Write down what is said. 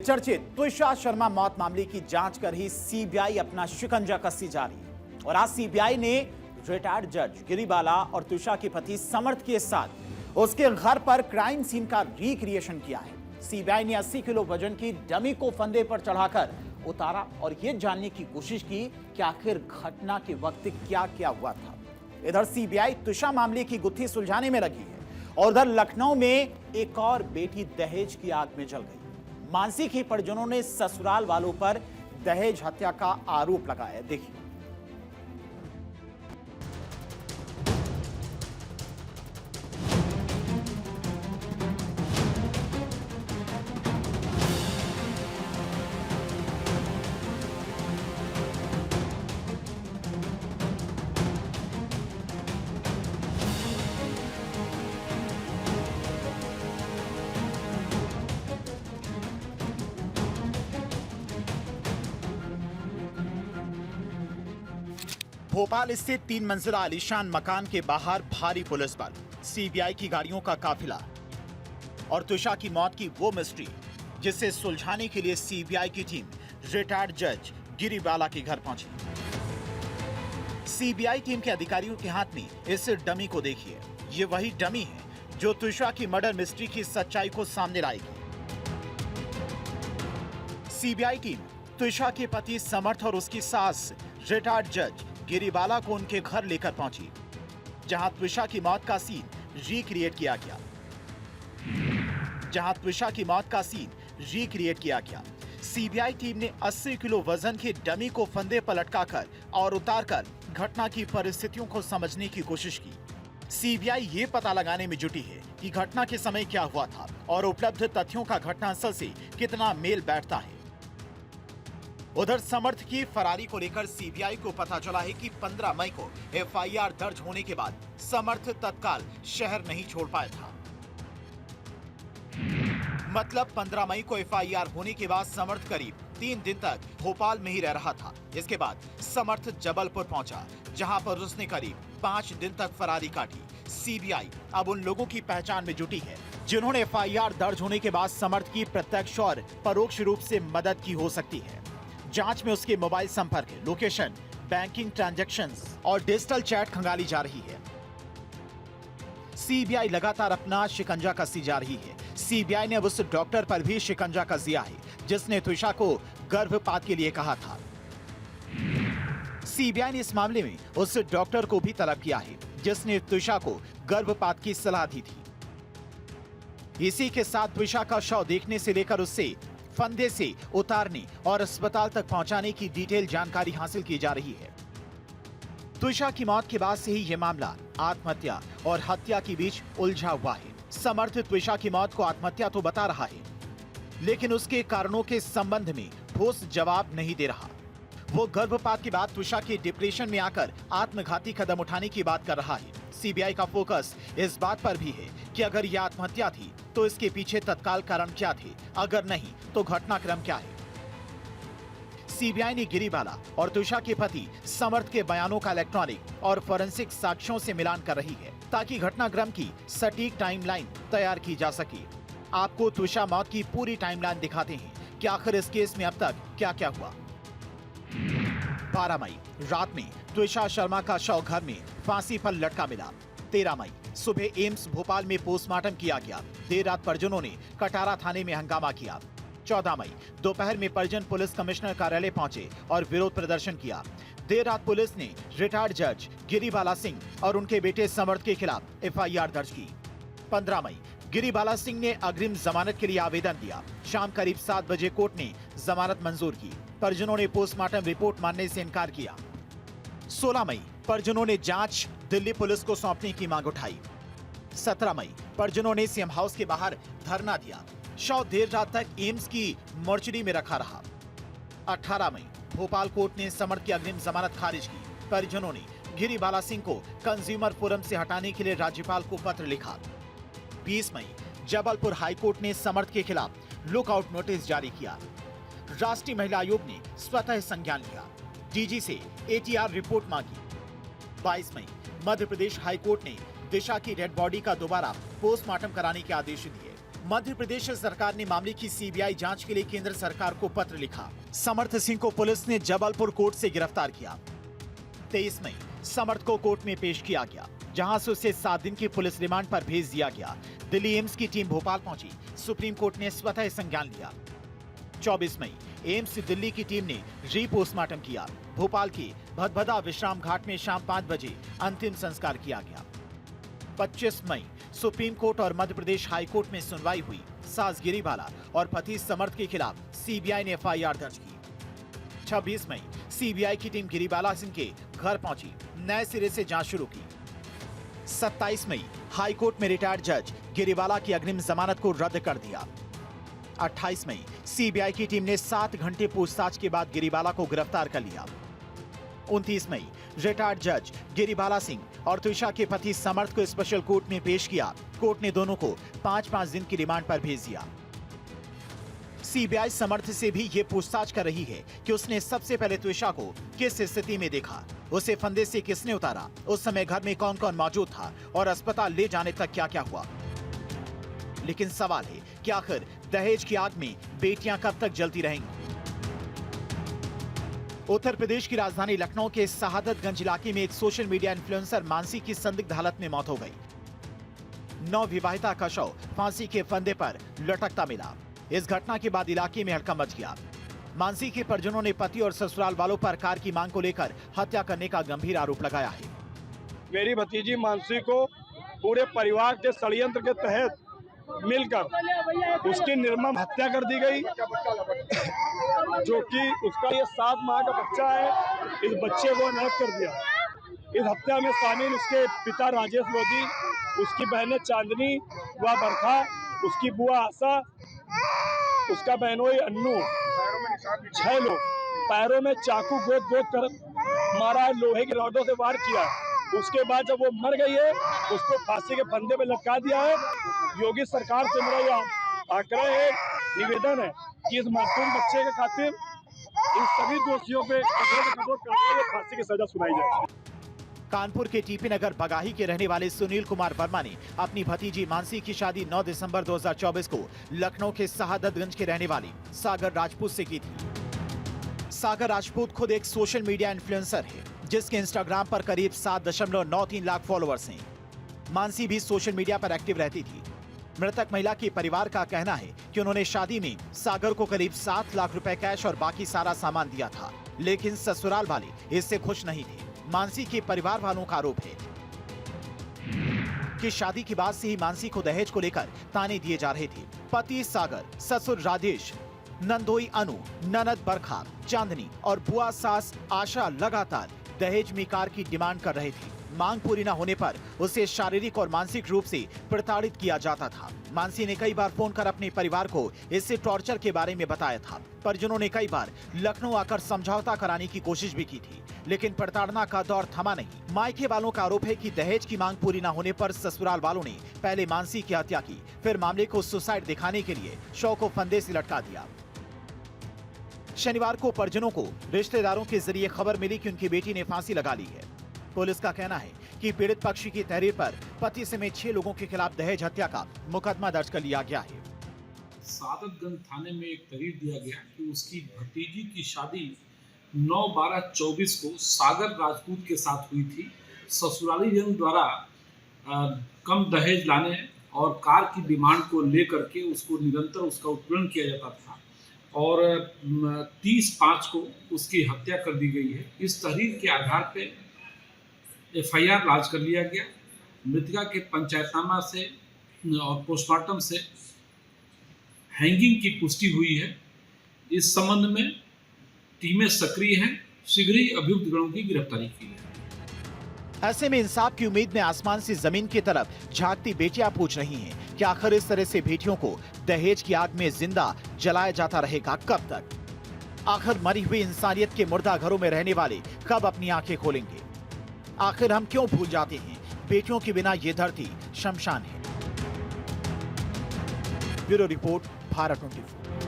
चर्चित तुषार शर्मा मौत मामले की जांच कर रही सीबीआई अपना शिकंजा कसती जा रही है और आज सीबीआई ने रिटायर्ड जज गिरिबाला और तुषार के पति समर्थ के साथ उसके घर पर क्राइम सीन का रिक्रिएशन किया है। सीबीआई ने 80 किलो वजन की डमी को फंदे पर चढ़ाकर उतारा और यह जानने की कोशिश की कि आखिर घटना के वक्त क्या क्या हुआ था। इधर सीबीआई तुषार मामले की गुत्थी सुलझाने में लगी है और उधर लखनऊ में एक और बेटी दहेज की आग में जल गई। मानसी के परिजनों ने ससुराल वालों पर दहेज हत्या का आरोप लगाया। देखिए। भोपाल स्थित 3 मंजिला आलीशान मकान के बाहर भारी पुलिस बल, सीबीआई की गाड़ियों का काफिला और तुषार की मौत की वो मिस्ट्री जिसे सुलझाने के लिए सीबीआई की टीम रिटायर्ड जज गिरिबाला के घर पहुंची। सीबीआई टीम के अधिकारियों के हाथ में इस डमी को देखिए। ये वही डमी है जो तुषार की मर्डर मिस्ट्री की सच्चाई को सामने लाएगी। सीबीआई टीम तुषार के पति समर्थ और उसकी सास रिटायर्ड जज गिरिबाला को उनके घर लेकर पहुंची, जहां तुषार की मौत का सीन रिक्रिएट किया गया। सीबीआई टीम ने 80 किलो वजन के डमी को फंदे पर लटकाकर और उतारकर घटना की परिस्थितियों को समझने की कोशिश की। सीबीआई ये पता लगाने में जुटी है कि घटना के समय क्या हुआ था और उपलब्ध तथ्यों का घटनास्थल से कितना मेल बैठता है। उधर समर्थ की फरारी को लेकर सीबीआई को पता चला है कि 15 मई को एफआईआर दर्ज होने के बाद समर्थ तत्काल शहर नहीं छोड़ पाया था। मतलब 15 मई को एफआईआर होने के बाद समर्थ करीब 3 दिन तक भोपाल में ही रह रहा था। इसके बाद समर्थ जबलपुर पहुंचा, जहां पर उसने करीब 5 दिन तक फरारी काटी। सीबीआई अब उन लोगों की पहचान में जुटी है जिन्होंने एफआईआर दर्ज होने के बाद समर्थ की प्रत्यक्ष और परोक्ष रूप से मदद की हो सकती है। जांच में उसके मोबाइल संपर्क, लोकेशन, बैंकिंग ट्रांजैक्शंस और डिजिटल चैट खंगाली जा रही है। सीबीआई लगातार अपना शिकंजा कसती जा रही है। सीबीआई ने अब उस डॉक्टर पर भी शिकंजा कस दिया है जिसने तुषार को गर्भपात के लिए कहा था। सीबीआई ने इस मामले में उस डॉक्टर को भी तलब किया है जिसने तुषार को गर्भपात की सलाह दी थी। इसी के साथ तुषार का शव देखने से लेकर उससे फंदे से उतारने और अस्पताल तक पहुंचाने की डिटेल जानकारी हासिल की जा रही है। तुषार की मौत के बाद से ही यह मामला आत्महत्या और हत्या के बीच उलझा हुआ है। समर्थ तुषार की मौत को आत्महत्या तो बता रहा है, लेकिन उसके कारणों के संबंध में ठोस जवाब नहीं दे रहा। वो गर्भपात के बाद तुषार के डिप्रेशन में आकर आत्मघाती कदम उठाने की बात कर रहा है। सीबीआई का फोकस इस बात पर भी है कि अगर यह आत्महत्या थी तो इसके पीछे तत्काल कारण क्या थे, अगर नहीं तो घटनाक्रम क्या है। सीबीआई ने गिरिबाला और तुषार के पति समर्थ के बयानों का इलेक्ट्रॉनिक और फोरेंसिक साक्ष्यों से मिलान कर रही है ताकि घटनाक्रम की सटीक टाइमलाइन तैयार की जा सके। आपको तुषार मौत की पूरी टाइमलाइन दिखाते हैं कि आखिर इस केस में अब तक क्या क्या हुआ। 12 मई रात में तुषार शर्मा का शव घर में फांसी पर लटका मिला। 13 मई सुबह एम्स भोपाल में पोस्टमार्टम किया गया। देर रात परिजनों ने कटारा थाने में हंगामा किया। 14 मई दोपहर में परिजन पुलिस कमिश्नर कार्यालय पहुंचे और विरोध प्रदर्शन किया। देर रात पुलिस ने रिटायर्ड जज गिरिबाला सिंह और उनके बेटे समर्थ के खिलाफ एफआईआर दर्ज की। 15 मई गिरिबाला सिंह ने अग्रिम जमानत के लिए आवेदन दिया। शाम करीब 7 बजे कोर्ट ने जमानत मंजूर की। परिजनों ने पोस्टमार्टम रिपोर्ट मानने से इनकार किया। 16 मई परिजनों ने जांच दिल्ली पुलिस को सौंपने की मांग उठाई। 17 मई परिजनों ने सीएम हाउस के बाहर धरना दिया। शव देर रात तक एम्स की मोर्चरी में रखा रहा। 18 मई भोपाल कोर्ट ने समर्थ की अग्रिम जमानत खारिज की। परिजनों ने गिरिबाला सिंह को कंज्यूमर फोरम से हटाने के लिए राज्यपाल को पत्र लिखा। 20 मई जबलपुर हाईकोर्ट ने समर्थ के खिलाफ लुकआउट नोटिस जारी किया। राष्ट्रीय महिला आयोग ने स्वतः संज्ञान लिया। डीजी से एटीआर रिपोर्ट मांगी। 22 मई मध्य प्रदेश हाईकोर्ट ने दिशा की डेड बॉडी का दोबारा पोस्टमार्टम कराने के आदेश दिए। मध्य प्रदेश सरकार ने मामले की सीबीआई जांच के लिए केंद्र सरकार को पत्र लिखा। समर्थ सिंह को पुलिस ने जबलपुर कोर्ट से गिरफ्तार किया। 23 मई समर्थ को कोर्ट में पेश किया गया, जहां से उसे 7 दिन की पुलिस रिमांड पर भेज दिया गया। दिल्ली एम्स की टीम भोपाल पहुंची। सुप्रीम कोर्ट ने स्वतः संज्ञान लिया। 24 मई एम्स दिल्ली की टीम ने री पोस्टमार्टम किया। भोपाल के भदभदा विश्राम घाट में शाम 5 बजे अंतिम संस्कार किया गया। 25 मई सुप्रीम कोर्ट और मध्य प्रदेश हाई कोर्ट में सुनवाई हुई। सास गिरीवाला और पति समर्थ के खिलाफ सीबीआई ने एफआईआर दर्ज की। 26 मई सीबीआई की टीम गिरीवाला सिंह के घर पहुंची, नए सिरे से जांच शुरू की। 27 मई हाई कोर्ट में रिटायर्ड जज गिरीवाला की अग्रिम जमानत को रद्द कर दिया। 28 मई सीबीआई की टीम ने 7 घंटे पूछताछ के बाद गिरीवाला को गिरफ्तार कर लिया। 29 मई रिटायर्ड जज गिरीवाला सिंह और त्विषा के पति समर्थ को स्पेशल कोर्ट में पेश किया। कोर्ट ने दोनों को 5-5 दिन की रिमांड पर भेज दिया। सीबीआई समर्थ से भी ये पूछताछ कर रही है कि उसने सबसे पहले त्विषा को किस स्थिति में देखा, उसे फंदे से किसने उतारा, उस समय घर में कौन कौन मौजूद था और अस्पताल ले जाने तक क्या क्या हुआ। लेकिन सवाल है कि आखिर दहेज की आग में बेटियां कब तक जलती रहेंगी। उत्तर प्रदेश की राजधानी लखनऊ के शहादतगंज इलाके में एक सोशल मीडिया इन्फ्लुएंसर मानसी की संदिग्ध हालत में मौत हो गई। नवविवाहिता का शव फांसी के फंदे पर लटकता मिला। इस घटना के बाद इलाके में हड़कंप मच गया। मानसी के परिजनों ने पति और ससुराल वालों पर कार की मांग को लेकर हत्या करने का गंभीर आरोप लगाया है। मेरी भतीजी मानसी को पूरे परिवार के षड्यंत्र के तहत मिलकर उसकी निर्मम हत्या कर दी गई, जो कि उसका ये 7 माह का बच्चा है। इस बच्चे को अनाथ कर दिया। इस हत्या में शामिल उसके पिता राजेश लोधी, उसकी बहनें चांदनी व बरखा, उसकी बुआ आशा, उसका बहनोई अन्नू, 6 लोग पैरों में चाकू गोद कर मारा, लोहे की रॉडों से वार किया। उसके बाद जब वो मर गई है, उसको फांसी के फंदे पे लटका दिया है। योगी सरकार से मेरा यह आग्रह है, निवेदन है कि इस मासूम बच्चे के खातिर इन सभी दोषियों पे फांसी की सजा सुनाई जाए। कानपुर के टीपी नगर बगाही के रहने वाले सुनील कुमार वर्मा ने अपनी भतीजी मानसी की शादी 9 दिसंबर 2024 को लखनऊ के शहादतगंज के रहने वाले सागर राजपूत से की थी। सागर राजपूत खुद एक सोशल मीडिया इन्फ्लुएंसर है, जिसके इंस्टाग्राम पर करीब 7.93 लाख फॉलोअर्स हैं। मानसी भी सोशल मीडिया पर एक्टिव रहती थी। मृतक महिला के परिवार का कहना है कि उन्होंने शादी में सागर को करीब 7 लाख रुपए कैश और बाकी सारा सामान दिया था, लेकिन ससुराल वाले इससे खुश नहीं थे। मानसी के परिवार वालों का आरोप है कि शादी के बाद से ही मानसी को दहेज को लेकर ताने दिए जा रहे थे। पति सागर, ससुर राजेश, नंदोई अनु, ननद बरखा, चांदनी और बुआ सास आशा लगातार दहेज में कार की डिमांड कर रहे थे। मांग पूरी न होने पर उसे शारीरिक और मानसिक रूप से प्रताड़ित किया जाता था। मानसी ने कई बार फोन कर अपने परिवार को इससे टॉर्चर के बारे में बताया था। परिजनों ने कई बार लखनऊ आकर समझौता कराने की कोशिश भी की थी, लेकिन प्रताड़ना का दौर थमा नहीं। मायके वालों का आरोप है कि दहेज की मांग पूरी न होने पर ससुराल वालों ने पहले मानसी की हत्या की, फिर मामले को सुसाइड दिखाने के लिए शव को फंदे से लटका दिया। शनिवार को परिजनों को रिश्तेदारों के जरिए खबर मिली कि उनकी बेटी ने फांसी लगा ली है। पुलिस का कहना है कि पीड़ित पक्ष की तहरीर पर पति समेत 6 लोगों के खिलाफ दहेज हत्या का मुकदमा दर्ज कर लिया गया है। सादतगंज थाने में एक तहरीर दिया गया कि उसकी भतीजी की शादी 9/12/24 को सागर राजपूत के साथ हुई थी। ससुराली जन द्वारा कम दहेज लाने और कार की डिमांड को लेकर के उसको निरंतर उसका उत्पीड़न किया जाता था और 30/5 को उसकी हत्या कर दी गई है। इस तहरीर के आधार पे एफआईआर लॉन्च कर लिया गया। मृतका के पंचायतनामा से और पोस्टमार्टम से हैंगिंग की पुष्टि हुई है। इस संबंध में टीमें सक्रिय हैं, शीघ्र ही अभियुक्त गणों की गिरफ्तारी की है। ऐसे में इंसाफ की उम्मीद में आसमान से जमीन की तरफ झांकती बेटियां पूछ रही हैं कि आखिर इस तरह से बेटियों को दहेज की आग में जिंदा जलाया जाता रहेगा कब तक? आखिर मरी हुई इंसानियत के मुर्दा घरों में रहने वाले कब अपनी आंखें खोलेंगे? आखिर हम क्यों भूल जाते हैं बेटियों के बिना ये धरती शमशान है? Bureau report, Bharat 24।